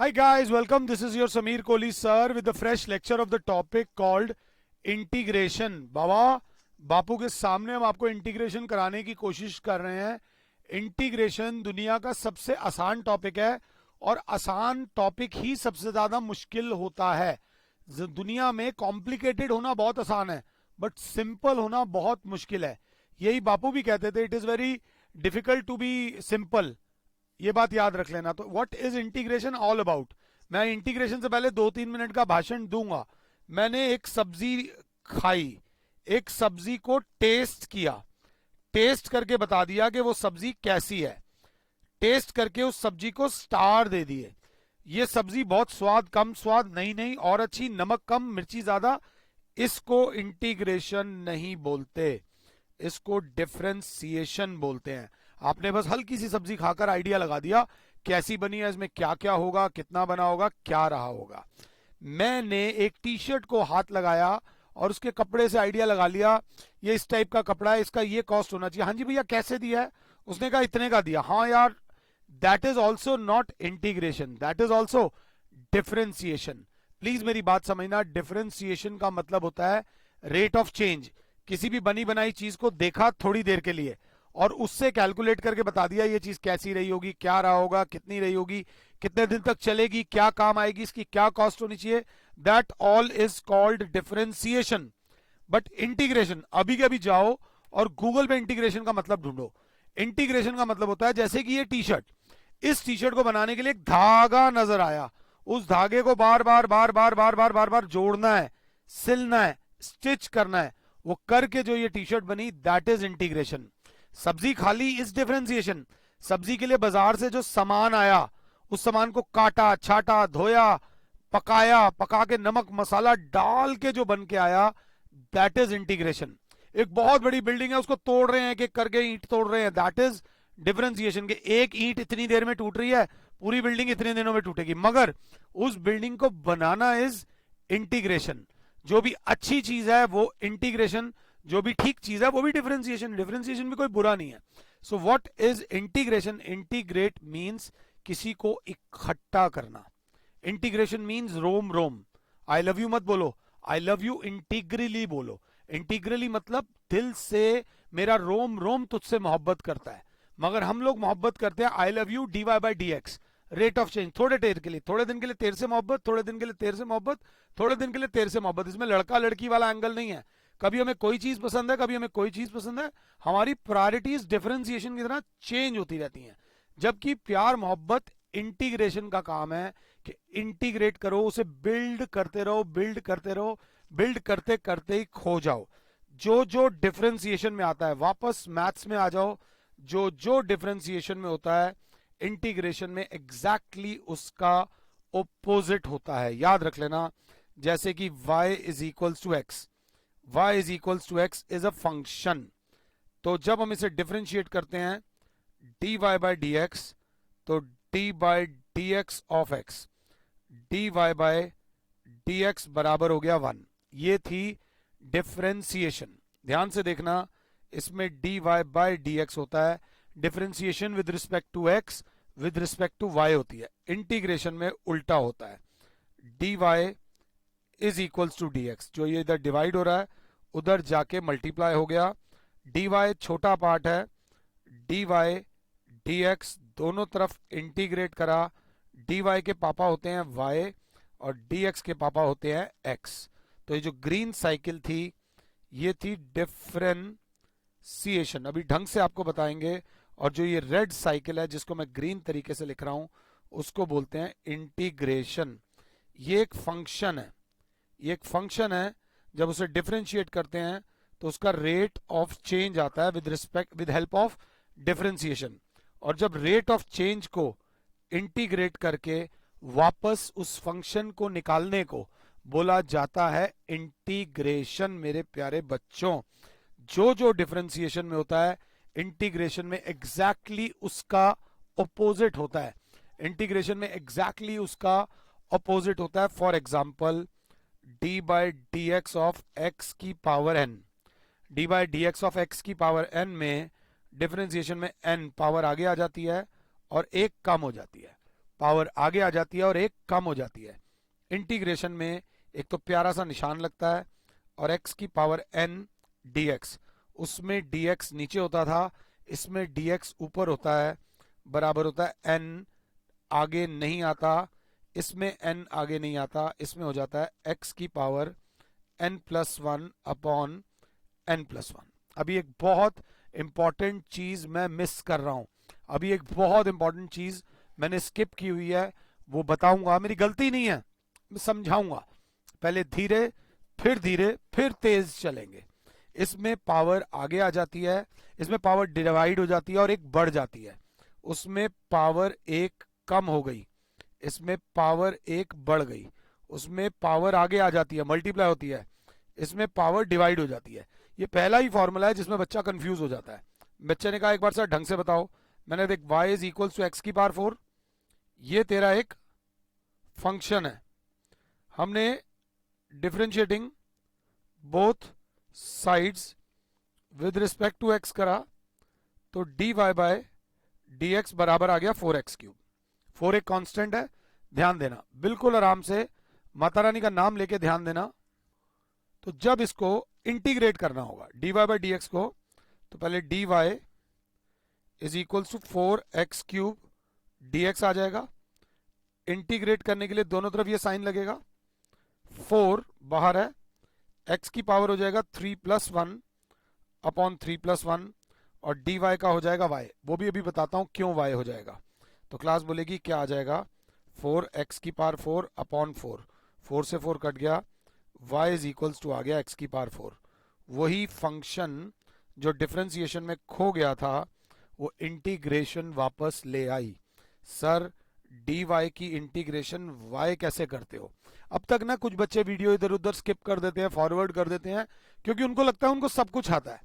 Hi guys, welcome. This is your Sameer Kohli sir with a fresh lecture of the topic called integration. बापू के सामने हम आपको integration कराने की कोशिश कर रहे हैं. इंटीग्रेशन दुनिया का सबसे आसान टॉपिक है और आसान टॉपिक ही सबसे ज्यादा मुश्किल होता है. दुनिया में कॉम्प्लिकेटेड होना बहुत आसान है बट सिंपल होना बहुत मुश्किल है. यही बापू भी कहते थे, it is very difficult to be simple. ये बात याद रख लेना. तो what is integration all about. मैं इंटीग्रेशन से पहले 2-3 मिनट का भाषण दूंगा. मैंने एक सब्जी खाई, एक सब्जी को टेस्ट किया, टेस्ट करके बता दिया कि वो सब्जी कैसी है, टेस्ट करके उस सब्जी को स्टार दे दिए. ये सब्जी बहुत स्वाद, कम स्वाद, नहीं और अच्छी, नमक कम, मिर्ची ज्यादा. इसको इंटीग्रेशन नहीं बोलते, इसको डिफरेंशिएशन बोलते हैं. आपने बस हल्की सी सब्जी खाकर आइडिया लगा दिया कैसी बनी है, इसमें क्या क्या होगा, कितना बना होगा, क्या रहा होगा. मैंने एक टी शर्ट को हाथ लगाया और उसके कपड़े से आइडिया लगा लिया ये इस टाइप का कपड़ा है, इसका ये कॉस्ट होना चाहिए. हाँ जी भैया कैसे दिया है? उसने कहा इतने का दिया. हाँ यार, that is also not integration, that is also differentiation. Please मेरी बात समझना. डिफरेंशिएशन का मतलब होता है रेट ऑफ चेंज. किसी भी बनी बनाई चीज को देखा थोड़ी देर के लिए और उससे कैलकुलेट करके बता दिया ये चीज कैसी रही होगी, क्या रहा होगा, कितनी रही होगी, कितने दिन तक चलेगी, क्या काम आएगी, इसकी क्या कॉस्ट होनी चाहिए. That all is called differentiation. But integration, अभी के अभी जाओ और गूगल पे इंटीग्रेशन का मतलब ढूंढो. इंटीग्रेशन का मतलब होता है जैसे कि ये टी शर्ट, इस टी शर्ट को बनाने के लिए एक धागा नजर आया, उस धागे को बार बार बार बार बार बार बार बार जोड़ना है, सिलना है, स्टिच करना है. वो करके जो ये टी शर्ट बनी, दैट इज इंटीग्रेशन. सब्जी खाली इज डिफरेंशिएशन. सब्जी के लिए बाजार से जो सामान आया, उस सामान को काटा, छाटा, धोया, पकाया, पका के नमक मसाला डाल के जो बन के आया, दैट इज इंटीग्रेशन. एक बहुत बड़ी बिल्डिंग है, उसको तोड़ रहे हैं, एक एक करके ईंट तोड़ रहे हैं, दैट इज डिफरेंशिएशन. के एक ईंट इतनी देर में टूट रही है, पूरी बिल्डिंग इतने दिनों में टूटेगी, मगर उस बिल्डिंग को बनाना इज इंटीग्रेशन. जो भी अच्छी चीज है वो इंटीग्रेशन, जो भी ठीक चीज है वो भी डिफरेंशिएशन. डिफरेंशिएशन भी कोई बुरा नहीं है. So what is integration? Integrate means किसी को इकट्ठा करना. इंटीग्रेशन मींस रोम रोम. आई लव यू मत बोलो, आई लव यू इंटीग्रली बोलो. इंटीग्रली मतलब दिल से मेरा रोम रोम तुझसे मोहब्बत करता है. मगर हम लोग मोहब्बत करते हैं आई love you dy by dx, rate of change. थोड़े देर के लिए, थोड़े दिन के लिए तेरे से मोहब्बत, थोड़े दिन के लिए तेरे से मोहब्बत, थोड़े दिन के लिए तेरे से मोहब्बत. इसमें लड़का लड़की वाला एंगल नहीं है. कभी हमें कोई चीज पसंद है, कभी हमें कोई चीज पसंद है. हमारी प्रायोरिटीज डिफरेंशिएशन की तरह चेंज होती रहती हैं. जबकि प्यार मोहब्बत इंटीग्रेशन का काम है कि इंटीग्रेट करो, उसे बिल्ड करते रहो, बिल्ड करते रहो, बिल्ड करते करते ही खो जाओ. जो जो डिफरेंशिएशन में आता है, वापस मैथ्स में आ जाओ, जो जो डिफरेंशिएशन में होता है इंटीग्रेशन में एग्जैक्टली उसका ओपोजिट होता है. याद रख लेना. जैसे कि y is equals to x, y is equals to x is a function. तो जब हम इसे डिफरेंशिएट करते हैं dy बाय dx, तो d by dx of x, dy by dx बराबर हो गया 1. ये थी डिफरेंशिएशन. ध्यान से देखना, इसमें dy बाय dx होता है. Differentiation with respect to x with respect to y होती है. इंटीग्रेशन में उल्टा होता है. dy is equals to dx, जो ये इधर डिवाइड हो रहा है उधर जाके मल्टीप्लाई हो गया. dy छोटा पार्ट है, dy dx दोनों तरफ इंटीग्रेट करा. dy के पापा होते हैं y और dx के पापा होते हैं x. तो ये जो ग्रीन साइकिल थी ये थी डिफरेंशिएशन. अभी ढंग से आपको बताएंगे. और जो ये रेड साइकिल है जिसको मैं ग्रीन तरीके से लिख रहा हूं, उसको बोलते हैं इंटीग्रेशन. ये एक फंक्शन है, ये एक फंक्शन है. जब उसे डिफरेंशिएट करते हैं तो उसका रेट ऑफ चेंज आता है with respect, with help of differentiation. और जब रेट ऑफ चेंज को इंटीग्रेट करके वापस उस फंक्शन को निकालने को बोला जाता है इंटीग्रेशन. मेरे प्यारे बच्चों, जो जो डिफरेंशिएशन में होता है इंटीग्रेशन में एग्जैक्टली उसका ऑपोजिट होता है. इंटीग्रेशन में एग्जैक्टली उसका ऑपोजिट होता है. For example d by dx of x की power n, d by dx of x की पावर n में डिफरेंशिएशन में n पावर आगे आ जाती है और एक कम हो जाती है. पावर आगे आ जाती है और एक कम हो जाती है। इंटीग्रेशन में एक तो प्यारा सा निशान लगता है और x की पावर n dx, उसमें dx नीचे होता था, इसमें dx ऊपर होता है, बराबर होता है n आगे नहीं आता, इसमें n आगे नहीं आता, इसमें हो जाता है x की पावर n+1 अपॉन n+1। अभी एक बहुत इंपॉर्टेंट चीज मैं मिस कर रहा हूं, अभी एक बहुत इंपॉर्टेंट चीज मैंने स्किप की हुई है, वो बताऊंगा, मेरी गलती नहीं है, मैं समझाऊंगा। पहले धीरे फिर तेज चलेंगे। इसमें पावर आगे आ जाती है, इसमें पावर डिवाइड हो जाती है और एक बढ़ जाती है, उसमें पावर एक कम हो गई, इसमें पावर एक बढ़ गई, उसमें पावर आगे आ जाती है, मल्टीप्लाई होती है, इसमें पावर डिवाइड हो जाती है। ये पहला ही फॉर्मूला है जिसमें बच्चा कंफ्यूज हो जाता है। बच्चे ने कहा एक बार सर ढंग से बताओ, मैंने देख y is equal to x की पावर 4, ये तेरा एक फंक्शन है, हमने differentiating both sides with respect to x करा, तो dy बाय dx बराबर आ गया 4x³। 4 एक कांस्टेंट है, ध्यान देना, बिल्कुल आराम से माता रानी का नाम लेके ध्यान देना। तो जब इसको इंटीग्रेट करना होगा dy बाई dx को, तो पहले dy is equal to 4x³ dx आ जाएगा। इंटीग्रेट करने के लिए दोनों तरफ ये साइन लगेगा, 4 बाहर है, x की पावर हो जाएगा 3+1 अपॉन 3+1 और dy का हो जाएगा y, वो भी अभी बताता हूं क्यों y हो जाएगा। तो क्लास बोलेगी क्या आ जाएगा, 4x की पावर 4 अपॉन 4, 4 से 4 कट गया, y इज इक्वल्स टू आ गया x की पावर 4। वही फंक्शन जो डिफरेंशिएशन में खो गया था वो इंटीग्रेशन वापस ले आई। सर dy की इंटीग्रेशन y कैसे करते हो? अब तक ना कुछ बच्चे वीडियो इधर उधर स्किप कर देते हैं, फॉरवर्ड कर देते हैं, क्योंकि उनको लगता है उनको सब कुछ आता है।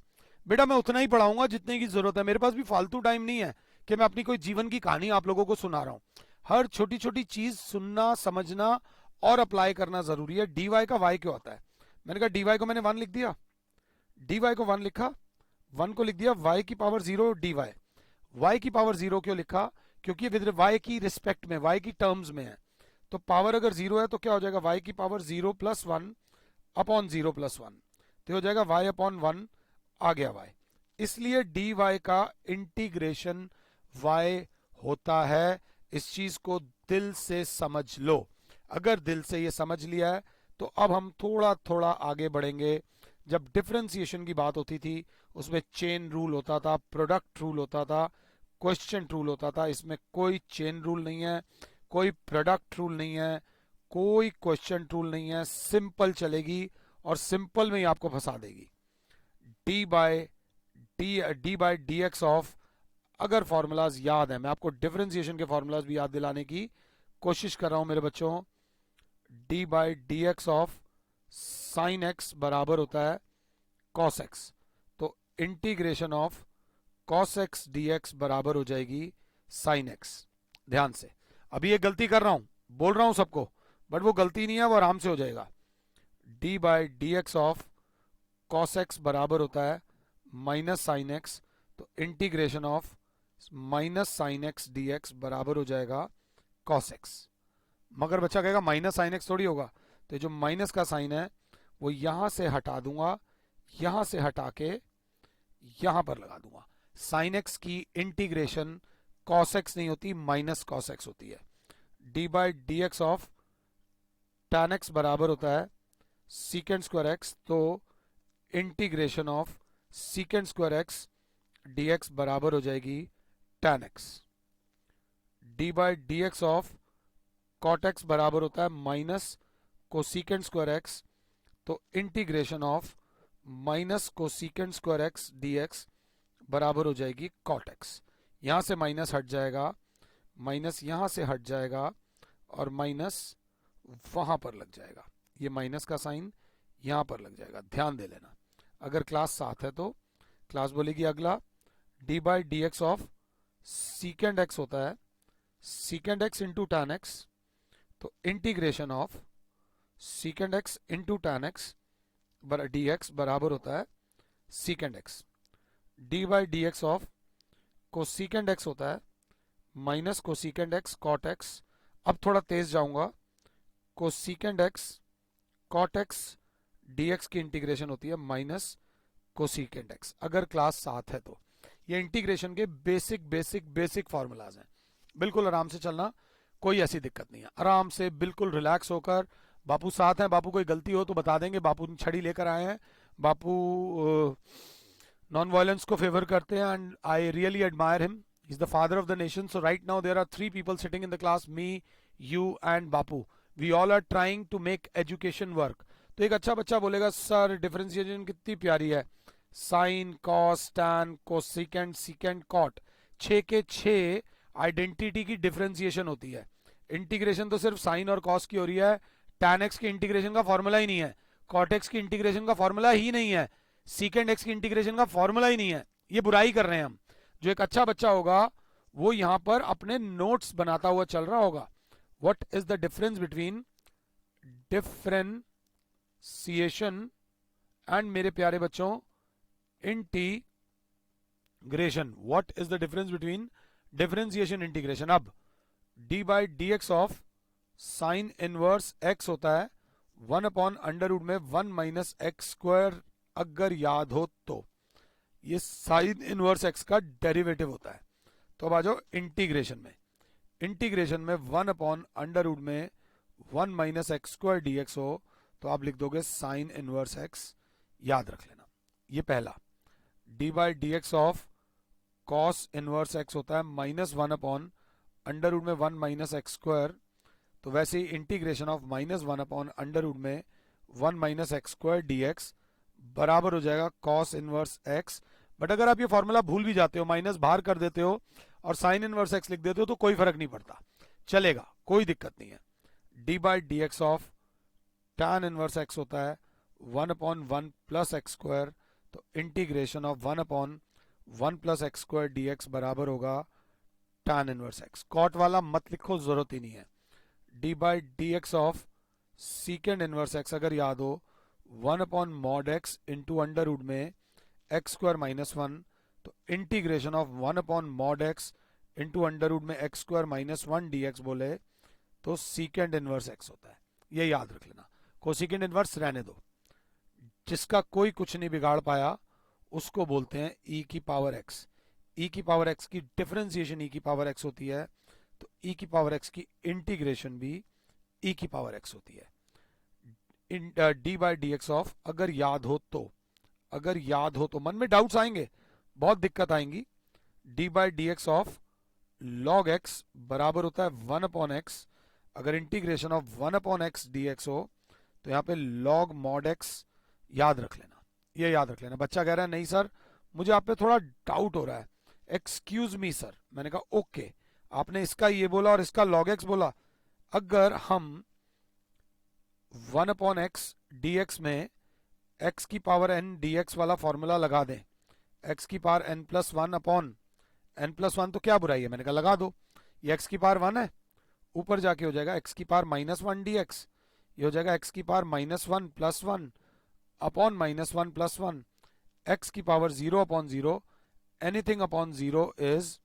बेटा मैं उतना ही पढ़ाऊंगा जितने की जरूरत है, मेरे पास भी फालतू टाइम नहीं है कि मैं अपनी कोई जीवन की कहानी आप लोगों को सुना रहा हूं। हर छोटी छोटी चीज सुनना, समझना और अप्लाई करना जरूरी है। dy का y क्यों आता है? मैंने कहा dy को मैंने 1 लिख दिया, dy को 1 लिखा, 1 को लिख दिया y की पावर 0 dy। y की पावर 0 क्यों लिखा? क्योंकि विद y की रिस्पेक्ट में, y की टर्म्स में है, तो पावर अगर 0 है तो क्या हो जाएगा, y की पावर 0+1 अपॉन 0+1, तो हो जाएगा y अपॉन 1 आ गया y। इसलिए dy का इंटीग्रेशन y होता है। इस चीज को दिल से समझ लो। अगर दिल से ये समझ लिया है तो अब हम थोड़ा थोड़ा आगे बढ़ेंगे। जब डिफरेंशिएशन की बात होती थी उसमें चेन रूल होता था, प्रोडक्ट रूल होता था, क्वेश्चन रूल होता था। इसमें कोई चेन रूल नहीं है, कोई प्रोडक्ट रूल नहीं है, कोई क्वेश्चन रूल नहीं है, सिंपल चलेगी और सिंपल में ही आपको फंसा देगी। D by d x of, अगर फॉर्मूलाज याद है, मैं आपको डिफरेंशिएशन के फॉर्मूलाज भी याद दिलाने की कोशिश कर रहा हूं मेरे बच्चों। D by d x of sine x बराबर होता है कॉस एक्स, तो integration of cos x d x बराबर हो जाएगी साइन एक्स। ध्यान से, अभी ये गलती कर रहा हूं, बोल रहा हूं सबको, बट वो गलती नहीं है, वो आराम से हो जाएगा। D by d x of cos x बराबर होता है माइनस साइन एक्स, तो integration of minus sine x d x बराबर हो जाएगा कॉस एक्स। मगर बच्चा कहेगा माइनस साइन एक्स थोड़ी होगा, तो जो माइनस का साइन है वो यहां से हटा दूंगा, यहां से हटा के यहां पर लगा दूंगा। साइन एक्स की इंटीग्रेशन कॉस एक्स नहीं होती, माइनस कॉस एक्स होती है। D by d x of tan x बराबर होता है सीकेंड स्क्वायर एक्स, तो integration of secant square x d x बराबर हो जाएगी tan x. D by d x of cot x बराबर होता है माइनस कोसीकेंड स्क्वायर एक्स, तो integration of minus cosecant square x d x बराबर हो जाएगी कॉट एक्स। यहां से माइनस हट जाएगा, माइनस यहां से हट जाएगा और माइनस वहां पर लग जाएगा। ये माइनस का साइन यहां पर लग जाएगा, ध्यान दे लेना। अगर क्लास 7 है तो क्लास बोलेगी अगला d by d x of secant x होता है secant x into tan x, तो integration of secant x into tan x d x बराबर होता है secant x. D by d x of cosecant x होता है minus cosecant x cot x अब थोड़ा तेज जाऊंगा, cosecant x cot x dx की इंटीग्रेशन होती है माइनस कोसिकेंड एक्स, अगर क्लास 7 है तो। ये इंटीग्रेशन के बेसिक बेसिक बेसिक फॉर्मूलाज हैं। बिल्कुल आराम से चलना, कोई ऐसी दिक्कत नहीं है, आराम से बिल्कुल रिलैक्स होकर। बापू साथ हैं, बापू कोई गलती हो तो बता देंगे, बापू छड़ी लेकर आए हैं, बापू नॉन वायलेंस को फेवर करते हैं, and I really admire him, he is the father of the nation. So right now there are 3 people sitting in the class, me, you and Bapu. We all are trying to make education work. तो एक अच्छा बच्चा बोलेगा sir differentiation कितनी प्यारी है, sine cos tan cosecant secant cot, 6 के 6 identity की डिफरेंशिएशन होती है। इंटीग्रेशन तो सिर्फ साइन और कॉस की हो रही है, टैन एक्स की इंटीग्रेशन का फॉर्मूला ही नहीं है, कॉट एक्स की इंटीग्रेशन का फॉर्मूला ही नहीं है, सीकेंड एक्स की इंटीग्रेशन का फॉर्मूला ही नहीं है। ये बुराई कर रहे हैं हम। जो एक अच्छा बच्चा होगा वो यहां पर अपने नोट्स बनाता हुआ चल रहा होगा। What is the difference between differentiation and, मेरे प्यारे बच्चों, integration. What is the difference between differentiation integration? अब d by d x of sine inverse x होता है 1 अपॉन अंडर रूट में 1 माइनस एक्स स्क्वायर, अगर याद हो तो। ये साइन इनवर्स एक्स का डेरिवेटिव होता है। तो अब आ जाओ इंटीग्रेशन में। इंटीग्रेशन में 1 अपॉन अंडर रूट में 1 minus x square d x हो तो आप लिख दोगे साइन इनवर्स एक्स, याद रख लेना। ये पहला। D by d x of cos inverse x होता है माइनस 1 अपॉन अंडर रूट में 1 माइनस एक्स स्क्वायर। तो वैसे ही integration of minus 1 upon under root में 1 minus x square d x बराबर हो जाएगा कॉस इनवर्स एक्स। बट अगर आप ये फॉर्मूला भूल भी जाते हो, माइनस बाहर कर देते हो और साइन इनवर्स एक्स लिख देते हो तो कोई फर्क नहीं पड़ता, चलेगा, कोई दिक्कत नहीं है। D by d x of tan inverse x होता है 1 अपॉन 1 प्लस एक्स स्क्वायर। तो integration of 1 upon 1 plus x square d x बराबर होगा टैन इनवर्स एक्स। कॉट वाला मत लिखो, जरूरत ही नहीं है। D by d x of secant inverse x, अगर याद हो 1 upon mod x into under root में एक्स स्क्वायर माइनस 1। तो integration of 1 upon mod x into under root में x square minus 1 d x बोले तो सीकेंड इनवर्स एक्स होता है। ये याद रख लेना, कोसिकेंड इनवर्स रहने दो। जिसका कोई कुछ नहीं बिगाड़ पाया उसको बोलते हैं ई की पावर एक्स। ई की पावर एक्स की डिफरेंशिएशन ई की पावर एक्स होती है, तो ई की पावर एक्स की इंटीग्रेशन भी ई की पावर एक्स होती है। D by d x of, अगर याद हो तो, अगर याद हो तो, मन में डाउट्स आएंगे, बहुत दिक्कत आएंगी। D by d x of log x बराबर होता है 1 अपॉन एक्स। अगर integration of 1 upon x d x हो तो यहाँ पे लॉग मॉड एक्स, याद रख लेना, ये याद रख लेना। बच्चा कह रहा है नहीं सर मुझे आप पे थोड़ा डाउट हो रहा है, एक्सक्यूज मी सर। मैंने कहा ओके, आपने इसका ये बोला और इसका लॉग एक्स बोला। अगर हम 1 अपॉन एक्स डी एक्स में एक्स की पावर एन डी एक्स वाला फॉर्मूला लगा दें, एक्स की power n plus 1 upon n plus 1, तो क्या बुराई है? मैंने कहा लगा दो। ये एक्स की पावर 1 है, ऊपर जाके हो जाएगा एक्स की पावर माइनस 1 डी एक्स, ये हो जाएगा एक्स की power minus 1 plus 1 upon minus 1 plus 1, x की power 0 upon 0। Anything upon 0 is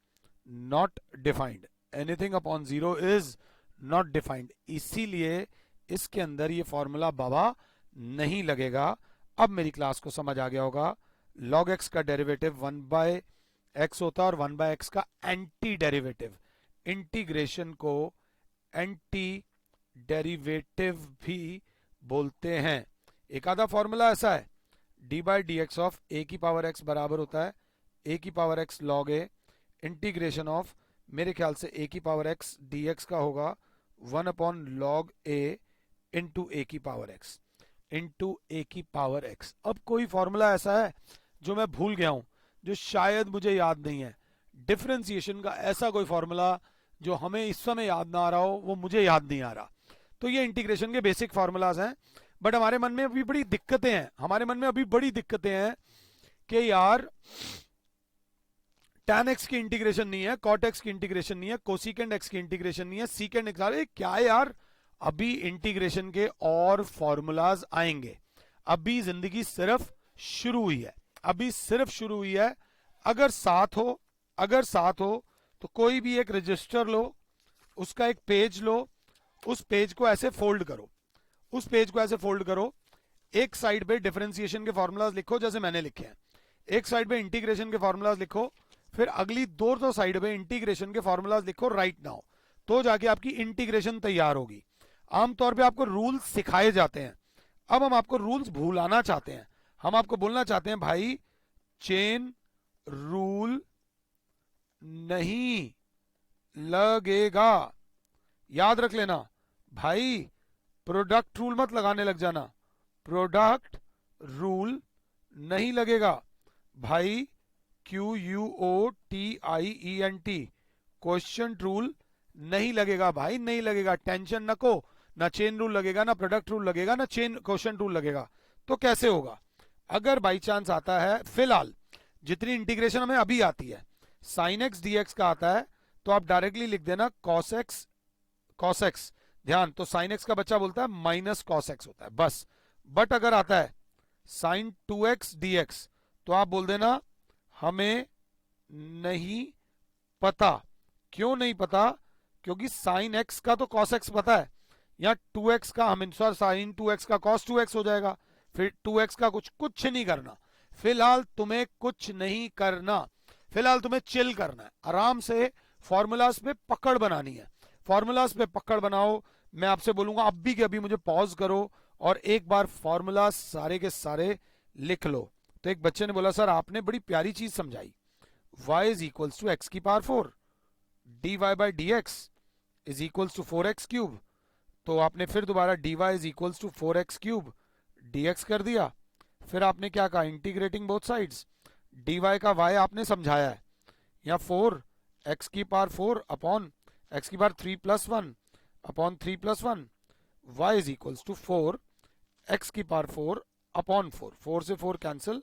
not defined, anything upon 0 is not defined. इसीलिए इसके अंदर ये फॉर्मूला बाबा नहीं लगेगा। अब मेरी क्लास को समझ आ गया होगा, log x का डेरिवेटिव 1 बाय एक्स होता है और 1 बाय एक्स का एंटी डेरिवेटिव। इंटीग्रेशन को एंटी डेरिवेटिव भी बोलते हैं। एक आधा फॉर्मूला ऐसा है, d by d x of a की पावर एक्स बराबर होता है ए की power x log a. Integration of, मेरे ख्याल से ए की पावर एक्स डी एक्स का होगा 1 अपॉन लॉग ए इंटू ए की पावर एक्स, इंटू ए की पावर एक्स। अब कोई फॉर्मूला ऐसा है जो मैं भूल गया हूं, जो शायद मुझे याद नहीं है। डिफरेंशिएशन का ऐसा कोई फॉर्मूला जो हमें इस समय याद ना आ रहा हो, वो मुझे याद नहीं आ रहा। तो ये इंटीग्रेशन के बेसिक फॉर्मूलाज हैं। बट हमारे मन में अभी बड़ी दिक्कतें हैं, हमारे मन में अभी बड़ी दिक्कतें हैं कि यार tan x की इंटीग्रेशन नहीं है, cot x की इंटीग्रेशन नहीं है, कोसिकेंड x की इंटीग्रेशन नहीं है, सीकेंड x। अरे क्या है यार, अभी इंटीग्रेशन के और फॉर्मूलाज आएंगे। अभी जिंदगी सिर्फ शुरू हुई है, अभी सिर्फ शुरू हुई है। अगर साथ हो, अगर साथ हो तो कोई भी एक रजिस्टर लो, उसका एक पेज लो, उस पेज को ऐसे फोल्ड करो, उस पेज को ऐसे फोल्ड करो, एक साइड पे डिफरेंशिएशन के फॉर्मूलाज लिखो जैसे मैंने लिखे हैं, एक साइड पे इंटीग्रेशन के फॉर्मूलाज लिखो, फिर अगली दो साइड पे इंटीग्रेशन के फॉर्मूलाज लिखो राइट नाउ, तो जाके आपकी इंटीग्रेशन तैयार होगी। आमतौर पे आपको रूल्स सिखाए जाते हैं, अब हम आपको रूल्स भूलाना चाहते हैं। हम आपको बोलना चाहते हैं भाई चेन रूल नहीं लगेगा, याद रख लेना भाई, प्रोडक्ट रूल मत लगाने लग जाना, प्रोडक्ट रूल नहीं लगेगा भाई, QUOTIENT क्वेश्चन रूल नहीं लगेगा भाई, नहीं लगेगा, टेंशन नको, ना चेन रूल लगेगा, ना प्रोडक्ट रूल लगेगा, ना चेन क्वेश्चन रूल लगेगा। तो कैसे होगा? अगर बाई चांस आता है, फिलहाल जितनी इंटीग्रेशन हमें अभी आती है साइन एक्स डी एक्स का आता है, तो आप डायरेक्टली लिख देना कॉस एक्स, कॉस एक्स, ध्यान, तो साइन एक्स का बच्चा बोलता है माइनस कॉस एक्स होता है बस। बट अगर आता है साइन 2x dx, तो आप बोल देना हमें नहीं पता। क्यों नहीं पता? क्योंकि साइन एक्स का तो कॉस एक्स पता है, या 2x का हम साइन 2x का कॉस 2x हो जाएगा, फिर 2x का कुछ नहीं करना, फिलहाल तुम्हें कुछ नहीं करना, फिलहाल तुम्हें चिल करना है, आराम से फॉर्मूलाज पे पकड़ बनानी है, फॉर्मूलाज पे पकड़ बनाओ। मैं आपसे बोलूंगा अभी के अभी मुझे पॉज करो और एक बार फॉर्मूला सारे के सारे लिख लो। तो एक बच्चे ने बोला सर आपने बड़ी प्यारी चीज समझाई, y is equals to x की power 4, dy by d x is equals to 4x cube, तो आपने फिर दोबारा dy is equals to 4x cube dx कर दिया, फिर आपने क्या कहा इंटीग्रेटिंग बोथ साइड्स, dy का y आपने समझाया है, या 4 x की पावर 4 अपॉन x की power 3 plus 1 upon 3 plus 1, y is equals to 4 x की पावर 4 अपॉन 4, 4 से 4 cancel,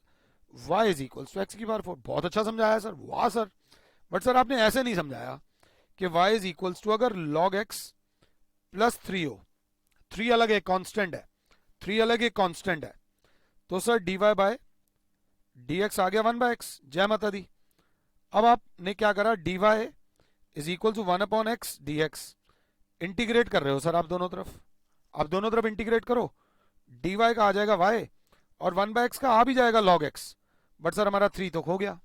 y is equals to x की पावर 4। बहुत अच्छा समझाया सर, वाह सर, बट सर आपने ऐसे नहीं समझाया कि y इज इक्वल्स टू अगर log x प्लस 3 हो, 3 अलग एक कांस्टेंट है, 3 अलग एक कांस्टेंट है, तो सर dy बाय dx आ गया 1 बाय x, जय माता दी। अब आपने क्या करा, dy is equal to 1 upon x dx, integrate कर रहे हो सर आप दोनों तरफ, आप दोनों तरफ इंटीग्रेट करो, dy का आ जाएगा y और 1 बाय एक्स का आ भी जाएगा log x, बट सर हमारा 3 तो खो गया।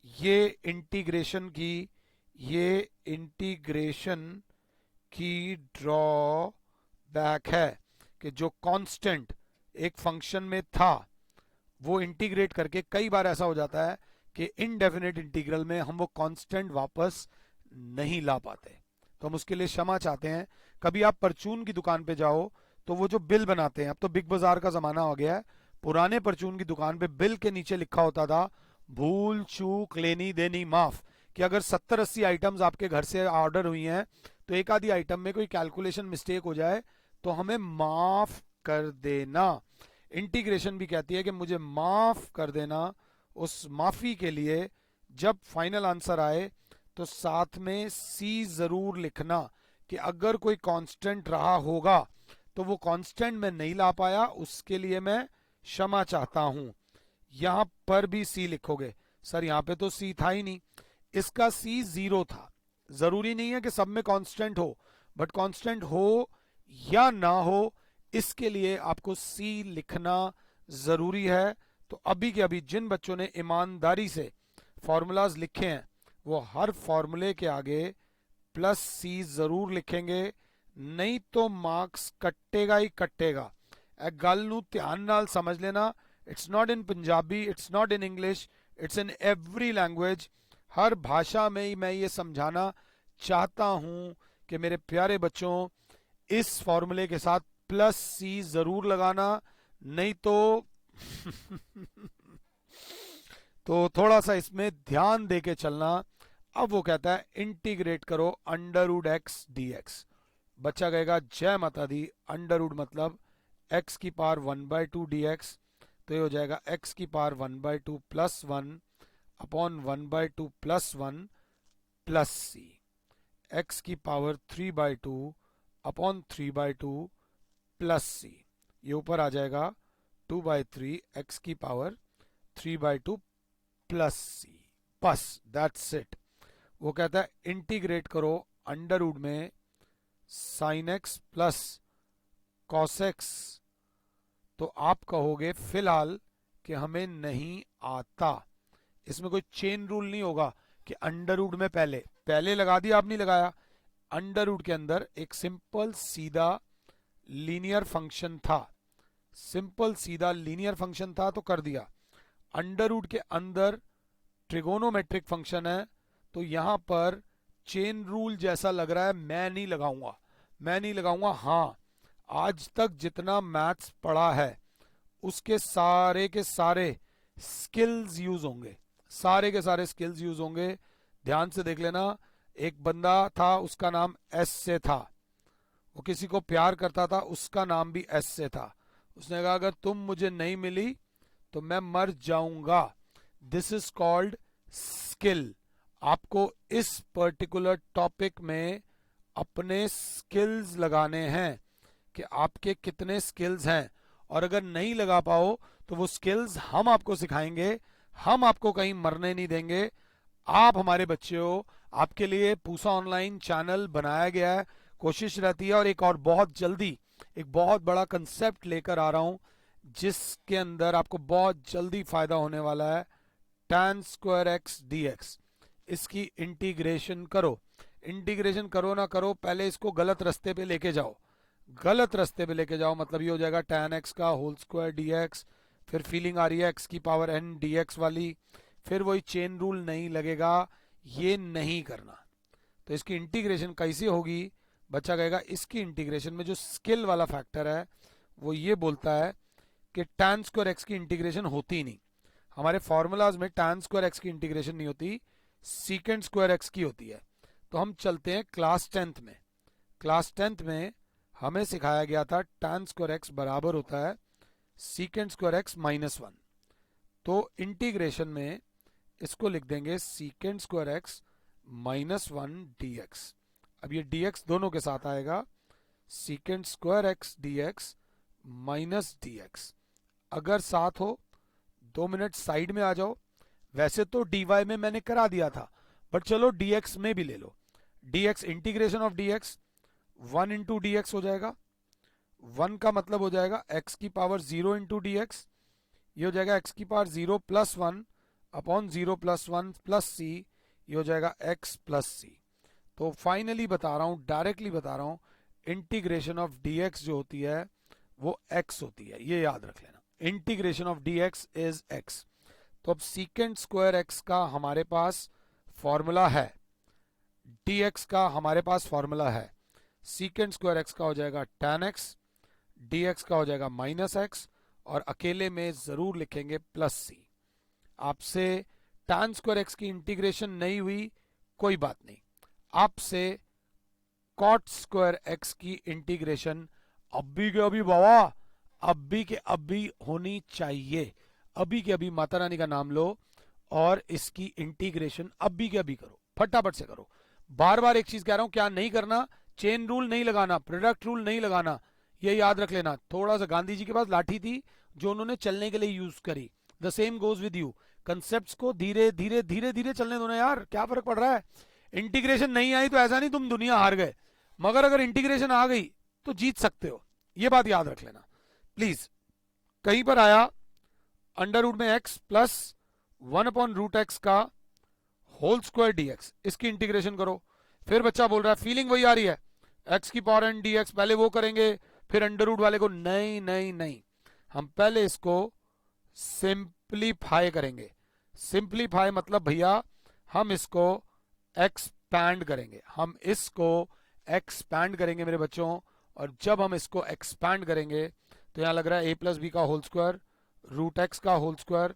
ये इंटीग्रेशन की ड्रॉबैक है कि जो कांस्टेंट एक फंक्शन में था वो इंटीग्रेट करके कई बार ऐसा हो जाता है कि इनडेफिनेट इंटीग्रल में हम वो कांस्टेंट वापस नहीं ला पाते, तो हम उसके लिए क्षमा चाहते हैं। कभी आप परचून की दुकान पे जाओ तो वो जो बिल बनाते हैं, अब तो बिग बाजार का जमाना हो गया है, पुराने परचून की दुकान पे बिल के नीचे लिखा होता था भूल चूक लेनी देनी माफ, कि अगर 70-80 आइटम्स आपके घर से ऑर्डर हुई हैं तो एक आधी आइटम में कोई कैलकुलेशन मिस्टेक हो जाए तो हमें माफ कर देना। इंटीग्रेशन भी कहती है कि मुझे माफ कर देना, उस माफी के लिए जब फाइनल आंसर आए तो साथ में सी जरूर लिखना कि अगर कोई कांस्टेंट रहा होगा तो वो कांस्टेंट मैं नहीं ला पाया, उसके लिए मैं क्षमा चाहता हूं। यहां पर भी सी लिखोगे, सर यहां पे तो सी था ही नहीं, इसका सी 0 था। जरूरी नहीं है कि सब में कांस्टेंट हो, बट कांस्टेंट हो या ना हो इसके लिए आपको सी लिखना जरूरी है। तो अभी के अभी जिन बच्चों ने ईमानदारी से फॉर्मूलाज लिखे हैं वो हर फॉर्मूले के आगे प्लस सी जरूर लिखेंगे, नहीं तो मार्क्स कटेगा ही कटेगा। ए गल नू ध्यान नाल समझ लेना, it's not in Punjabi, it's not in English, it's in every language. हर भाषा में ही मैं ये समझाना चाहता हूं कि मेरे प्यारे बच्चों इस फॉर्मूले के साथ प्लस सी जरूर लगाना, नहीं तो तो थोड़ा सा इसमें ध्यान देके चलना। अब वो कहता है इंटीग्रेट करो under root x d x, बच्चा कहेगा जय माता दी, अंडर रूड मतलब एक्स की पावर 1/2 डी एक्स, तो ये हो जाएगा एक्स की power 1/2 plus 1 upon 1/2 plus 1 plus c, x की पावर 3/2 अपॉन 3/2 प्लस सी, ये ऊपर आ जाएगा 2/3 एक्स की पावर 3/2 प्लस सी, बस दैट्स इट। वो कहता है इंटीग्रेट करो अंडर रूट में sine x plus cos x, तो आप कहोगे फिलहाल कि हमें नहीं आता। इसमें कोई चेन रूल नहीं होगा कि अंडर रूट में पहले पहले लगा दिया, आप नहीं लगाया। अंडर रूट के अंदर एक सिंपल सीधा लीनियर फंक्शन था, सिंपल सीधा लीनियर फंक्शन था तो कर दिया। अंडर रूट के अंदर ट्रिगोनोमेट्रिक फंक्शन है, तो यहां पर चेन रूल जैसा लग रहा है, मैं नहीं लगाऊंगा, मैं नहीं लगाऊंगा। हाँ, आज तक जितना मैथ्स पढ़ा है उसके सारे के सारे स्किल्स यूज होंगे, सारे के सारे स्किल्स यूज होंगे। ध्यान से देख लेना, एक बंदा था उसका नाम एस से था, वो किसी को प्यार करता था, उसका नाम भी एस से था। उसने कहा अगर तुम मुझे नहीं मिली तो मैं मर जाऊंगा। This is called skill. आपको इस पर्टिकुलर टॉपिक में अपने स्किल्स लगाने हैं कि आपके कितने स्किल्स हैं, और अगर नहीं लगा पाओ तो वो स्किल्स हम आपको सिखाएंगे, हम आपको कहीं मरने नहीं देंगे। आप हमारे बच्चे हो, आपके लिए पूसा ऑनलाइन चैनल बनाया गया है, कोशिश रहती है। और एक और बहुत जल्दी एक बहुत बड़ा कंसेप्ट लेकर आ रहा हूं जिसके अंदर आपको बहुत जल्दी फायदा होने वाला है। tan square x d x, इसकी इंटीग्रेशन करो। इंटीग्रेशन करो ना करो, पहले इसको गलत रास्ते पे लेके जाओ, गलत रास्ते पे लेके जाओ। मतलब ये हो जाएगा tan x का होल स्क्वायर डी एक्स, फिर फीलिंग आ रही है x की पावर n डी एक्स वाली, फिर वही चेन रूल नहीं लगेगा, ये नहीं करना। तो इसकी इंटीग्रेशन कैसी होगी, बच्चा कहेगा इसकी इंटीग्रेशन में जो स्किल वाला फैक्टर है वो ये बोलता है कि tan स्क्वायर एक्स की इंटीग्रेशन होती नहीं। हमारे फॉर्मूलाज में tan स्क्वायर एक्स की इंटीग्रेशन नहीं होती, सीकेंड स्क्वायर एक्स की होती है। तो हम चलते हैं क्लास 10th में। क्लास 10th में हमें सिखाया गया था tan स्क्वायर एक्स बराबर होता है सीकेंड स्क्वायर एक्स माइनस 1। तो इंटीग्रेशन में इसको लिख देंगे सीकेंड square x minus 1 d x. अब ये डी एक्स दोनों के साथ आएगा, सीकेंड square x d x minus D x. अगर साथ हो 2 मिनट साइड में आ जाओ। वैसे तो डी वाई में मैंने करा दिया था, बट चलो डी एक्स में भी ले लो। D x integration of d x 1 into d x हो जाएगा। 1 का मतलब हो जाएगा x की पावर 0 इंटू डी एक्स, ये हो जाएगा x की power 0 plus 1 upon 0 plus 1 plus c, ये हो जाएगा x प्लस सी। तो फाइनली बता रहा हूं, डायरेक्टली बता रहा हूं, इंटीग्रेशन ऑफ डी एक्स जो होती है वो x होती है, ये याद रख लेना। Integration of d x is x। तो अब सीकेंड स्क्वायर एक्स का हमारे पास फॉर्मूला है, डी एक्स का हमारे पास फॉर्मूला है। सीकेंड स्क्वायर एक्स का हो जाएगा tan x, डी एक्स का हो जाएगा माइनस एक्स, और अकेले में जरूर लिखेंगे प्लस सी। आपसे tan स्क्वायर एक्स की इंटीग्रेशन नहीं हुई, कोई बात नहीं, आपसे cot स्क्वायर एक्स की इंटीग्रेशन अभी के अभी बाबा, अभी के अभी होनी चाहिए। अभी के अभी माता रानी का नाम लो और इसकी इंटीग्रेशन अभी के अभी करो, फटाफट से करो। बार बार एक चीज कह रहा हूं, क्या नहीं करना, चेन रूल नहीं लगाना, प्रोडक्ट रूल नहीं लगाना, ये याद रख लेना। थोड़ा सा गांधी जी के पास लाठी थी जो उन्होंने चलने के लिए यूज करी। The same goes with you, concepts को धीरे धीरे धीरे धीरे चलने दो ना यार, क्या फर्क पड़ रहा है। इंटीग्रेशन नहीं आई तो ऐसा नहीं तुम दुनिया हार गए, मगर अगर इंटीग्रेशन आ गई तो जीत सकते हो, ये बात याद रख लेना प्लीज। कहीं पर आया अंडर रूट में x plus 1 upon root x का होल स्क्वायर डी एक्स, इसकी इंटीग्रेशन करो। फिर बच्चा बोल रहा है फीलिंग वही आ रही है, x की पावर n डी एक्स, पहले वो करेंगे फिर अंडर रूट वाले को। नहीं नहीं नहीं, हम पहले इसको सिंप्लीफाई करेंगे। सिंप्लीफाई मतलब भैया हम इसको एक्सपैंड करेंगे, हम इसको एक्सपैंड करेंगे मेरे बच्चों। और जब हम इसको एक्सपैंड करेंगे तो यहां लग रहा है a प्लस बी का होल स्क्वायर, रूट एक्स का whole square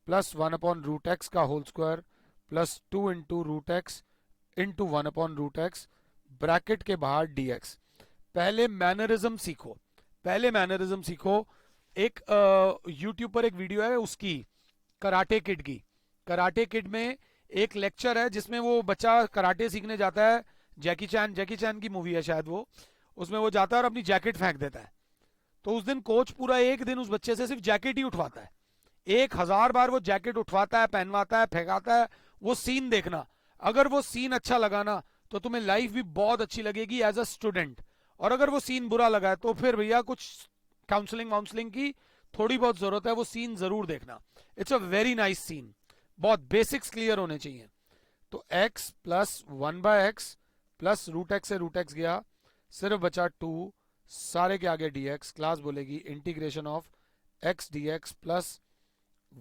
plus 1 upon root x का whole square plus 2 into root x into 1 upon root x, bracket के बाहर dx। पहले मैनरिज्म सीखो, पहले मैनरिज्म सीखो। एक यूट्यूब पर एक वीडियो है उसकी, कराटे किड की। कराटे किड में एक लेक्चर है जिसमें वो बच्चा कराटे सीखने जाता है, जैकी चैन की मूवी है शायद वो, उसमें वो जाता है और अपनी जैकेट फेंक देता है। तो उस दिन कोच पूरा एक दिन उस बच्चे से सिर्फ जैकेट ही उठवाता है, 1000 बार वो जैकेट उठवाता है, पहनवाता है, फेंकाता है। वो सीन देखना, अगर वो सीन अच्छा लगा ना तो तुम्हें लाइफ भी बहुत अच्छी लगेगी एज अ स्टूडेंट। और अगर वो सीन बुरा लगा है तो फिर भैया कुछ काउंसलिंग वाउंसलिंग की थोड़ी बहुत जरूरत है, वो सीन जरूर देखना। It's a very nice scene, बहुत बेसिक्स क्लियर होने चाहिए। तो x plus 1/x plus root x से रूट एक्स गया, सिर्फ बचा 2, सारे के आगे dx, क्लास बोलेगी integration of x dx plus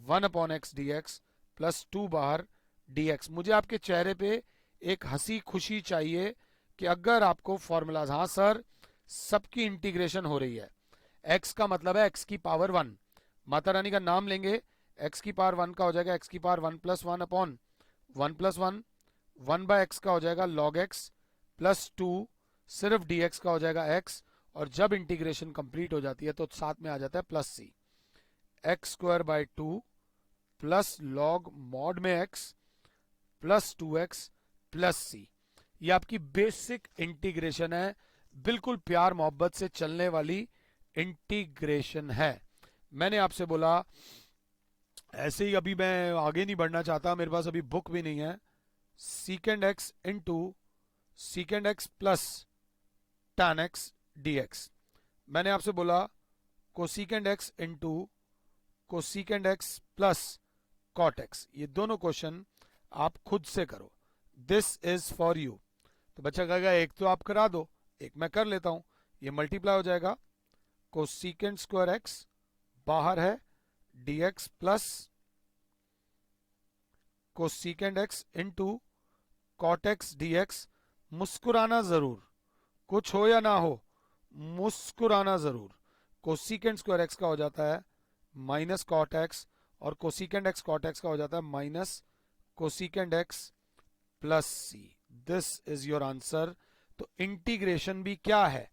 1/x dx plus 2 बाहर dx। मुझे आपके चेहरे पे एक हंसी खुशी चाहिए कि अगर आपको फॉर्मूलाज, हाँ सर सबकी इंटीग्रेशन हो रही है। x का मतलब है x की पावर 1, माता रानी का नाम लेंगे, x की पावर 1 का हो जाएगा x की power 1 plus 1 upon 1 plus 1, 1/x का हो जाएगा log x प्लस 2, सिर्फ dx का हो जाएगा x, और जब इंटीग्रेशन कंप्लीट हो जाती है तो साथ में आ जाता है plus c, x square by 2 plus log mod में x plus 2x plus c। ये आपकी बेसिक इंटीग्रेशन है, बिल्कुल प्यार मोहब्बत से चलने वाली इंटीग्रेशन है। मैंने आपसे बोला ऐसे ही, अभी मैं आगे नहीं बढ़ना चाहता, मेरे पास अभी बुक भी नहीं है। Secant x into secant x plus tan x dx। मैंने आपसे बोला cosecant x into cosecant x plus cot x. ये दोनों क्वेश्चन आप खुद से करो, दिस इज फॉर यू। तो बच्चा कहेगा एक तो आप करा दो, एक मैं कर लेता हूं। ये मल्टीप्लाई हो जाएगा, कोसीकेंड स्क्वायर एक्स बाहर है dx plus cosecant x into cot x dx। मुस्कुराना जरूर, कुछ हो या ना हो मुस्कुराना जरूर। कोसीकेंड स्क्वायर एक्स का हो जाता है माइनस कॉट एक्स, और कोसीकेंड एक्स कॉट एक्स का हो जाता है minus cosecant x plus c. This is your answer. तो इंटीग्रेशन भी क्या है,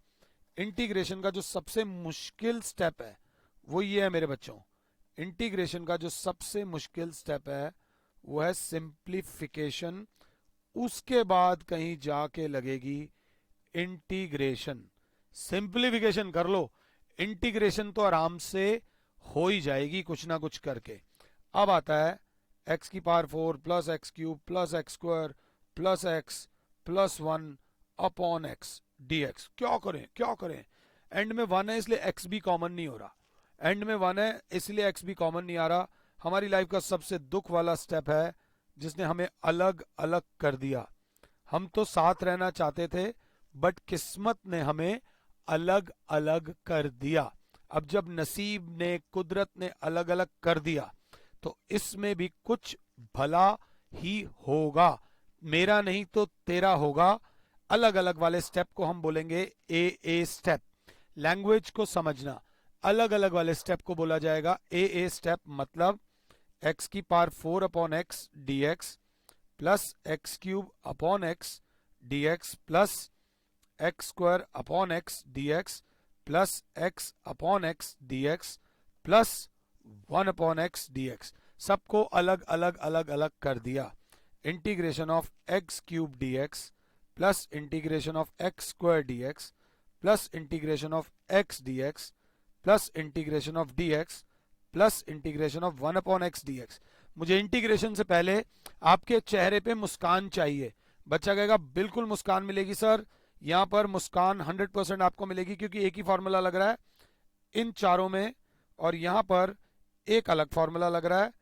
इंटीग्रेशन का जो सबसे मुश्किल स्टेप है वो ये है मेरे बच्चों। इंटीग्रेशन का जो सबसे मुश्किल स्टेप है वो है सिंप्लीफिकेशन, उसके बाद कहीं जाके लगेगी इंटीग्रेशन। सिंप्लीफिकेशन कर लो, इंटीग्रेशन तो आराम से हो ही जाएगी कुछ ना कुछ करके। अब आता है x की power 4 plus x cube plus x square plus x plus 1 upon x dx। क्या करें क्या करें, एंड में 1 है इसलिए x भी कॉमन नहीं हो रहा, एंड में 1 है इसलिए x भी कॉमन नहीं आ रहा। हमारी लाइफ का सबसे दुख वाला स्टेप है जिसने हमें अलग अलग कर दिया। हम तो साथ रहना चाहते थे बट किस्मत ने हमें अलग अलग कर दिया। अब जब नसीब ने, कुदरत ने अलग अलग कर दिया तो इसमें भी कुछ भला ही होगा, मेरा नहीं तो तेरा होगा। अलग अलग वाले स्टेप को हम बोलेंगे ए स्टेप। लैंग्वेज को समझना, अलग अलग वाले स्टेप को बोला जाएगा ए स्टेप। मतलब x की power 4 upon x dx plus x cube upon x dx plus x square upon x dx plus x upon x dx plus 1 upon x dx। सबको अलग अलग अलग अलग कर दिया। Integration of x cube dx plus integration of x square dx plus integration of x dx plus integration of dx plus integration of 1 upon x dx। मुझे integration से पहले आपके चेहरे पे मुस्कान चाहिए। बच्चा कहेगा बिल्कुल मुस्कान मिलेगी सर, यहां पर मुस्कान 100% आपको मिलेगी क्योंकि एक ही फॉर्मूला लग रहा है इन चारों में, और यहां पर एक अलग फॉर्मूला लग रहा है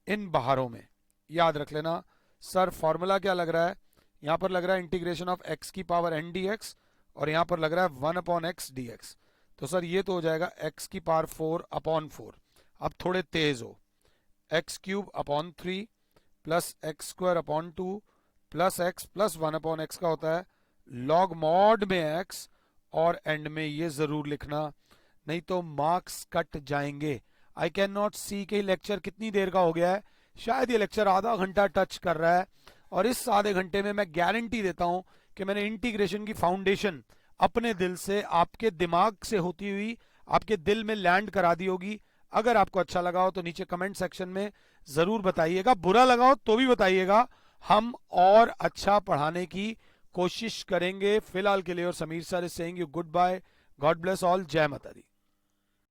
इन बाहरों में। याद रख लेना सर, फॉर्मूला क्या लग रहा है, यहां पर लग रहा है इंटीग्रेशन ऑफ एक्स की पावर एन dx, और यहां पर लग रहा है 1 अपॉन एक्स dx। तो सर ये तो हो जाएगा एक्स की पावर 4 अपॉन 4। अब थोड़े तेज हो, x cube upon 3 plus x square upon 2 plus x plus 1 upon x का होता है लॉग मॉड में एक्स, और एंड में ये जरूर लिखना नहीं तो मार्क्स कट जाएंगे। आई कैन नॉट सी कि लेक्चर कितनी देर का हो गया है, शायद ये लेक्चर आधा घंटा टच कर रहा है, और इस आधे घंटे में मैं गारंटी देता हूं कि मैंने इंटीग्रेशन की फाउंडेशन अपने दिल से, आपके दिमाग से होती हुई आपके दिल में लैंड करा दी होगी। अगर आपको अच्छा लगा हो तो नीचे कमेंट सेक्शन में जरूर बताइएगा, बुरा लगा हो तो भी बताइएगा, हम और अच्छा पढ़ाने की कोशिश करेंगे। फिलहाल के लिए और Sameer sir is saying you good bye, God bless all, जय माता दी।